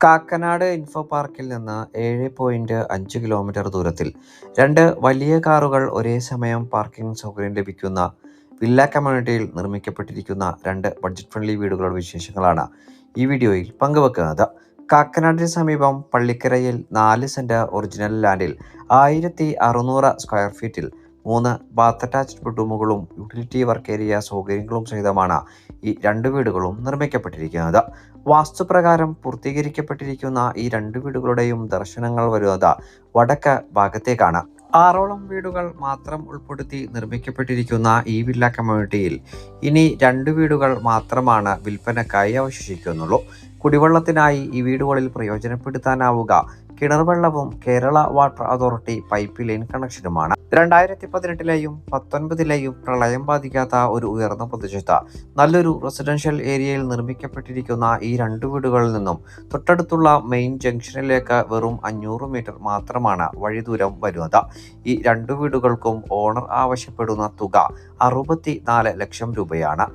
Kakkanad info പാർക്കിൽ നിന്ന് 7.5 kilometre ദൂരത്തിൽ രണ്ട് വലിയ കാറുകൾ ഒരേ സമയം പാർക്കിംഗ് സൗകര്യം ലഭിക്കുന്ന വില്ല കമ്മ്യൂണിറ്റിയിൽ നിർമ്മിക്കപ്പെട്ടിരിക്കുന്ന രണ്ട് ബഡ്ജറ്റ് ഫ്രണ്ട്ലി വീടുകളുടെ വിശേഷങ്ങളാണ് ഈ വീഡിയോയിൽ പങ്കുവെക്കുന്നത്. കാക്കനാടിന് സമീപം പള്ളിക്കരയിൽ 4 സെന്റ് ഒറിജിനൽ ലാൻഡിൽ 1600 സ്ക്വയർ ഫീറ്റിൽ 3 ബാത്ത് അറ്റാച്ച്ഡ് ബെഡ്റൂമുകളും യൂട്ടിലിറ്റി വർക്ക് ഏരിയ സൗകര്യങ്ങളും സഹിതമാണ് ഈ രണ്ട് വീടുകളും നിർമ്മിക്കപ്പെട്ടിരിക്കുന്നത്. വാസ്തുപ്രകാരം പൂർത്തീകരിക്കപ്പെട്ടിരിക്കുന്ന ഈ രണ്ട് വീടുകളുടെയും ദർശനങ്ങൾ വരുന്നത് വടക്ക് ഭാഗത്തേക്കാണ്. 6ഓളം വീടുകൾ മാത്രം ഉൾപ്പെടുത്തി നിർമ്മിക്കപ്പെട്ടിരിക്കുന്ന ഈ വില്ല കമ്മ്യൂണിറ്റിയിൽ ഇനി 2 വീടുകൾ മാത്രമാണ് വിൽപ്പനക്കായി അവശേഷിക്കുന്നുള്ളൂ. കുടിവെള്ളത്തിനായി ഈ വീടുകളിൽ പ്രയോജനപ്പെടുത്താനാവുക കിണർവെള്ളവും Kerala water authority pipe line കണക്ഷനുമാണ്. 2018ലെയും 19ലെയും പ്രളയം ബാധിക്കാത്ത ഒരു ഉയർന്ന പ്രദേശത്ത് നല്ലൊരു റെസിഡൻഷ്യൽ ഏരിയയിൽ നിർമ്മിക്കപ്പെട്ടിരിക്കുന്ന ഈ രണ്ട് വീടുകളിൽ നിന്നും തൊട്ടടുത്തുള്ള മെയിൻ ജംഗ്ഷനിലേക്ക് വെറും 500 മീറ്റർ മാത്രമാണ് വഴിദൂരം വരുന്നത്. ഈ രണ്ട് വീടുകൾക്കും ഓണർ ആവശ്യപ്പെടുന്ന തുക 64 ലക്ഷം രൂപയാണ്.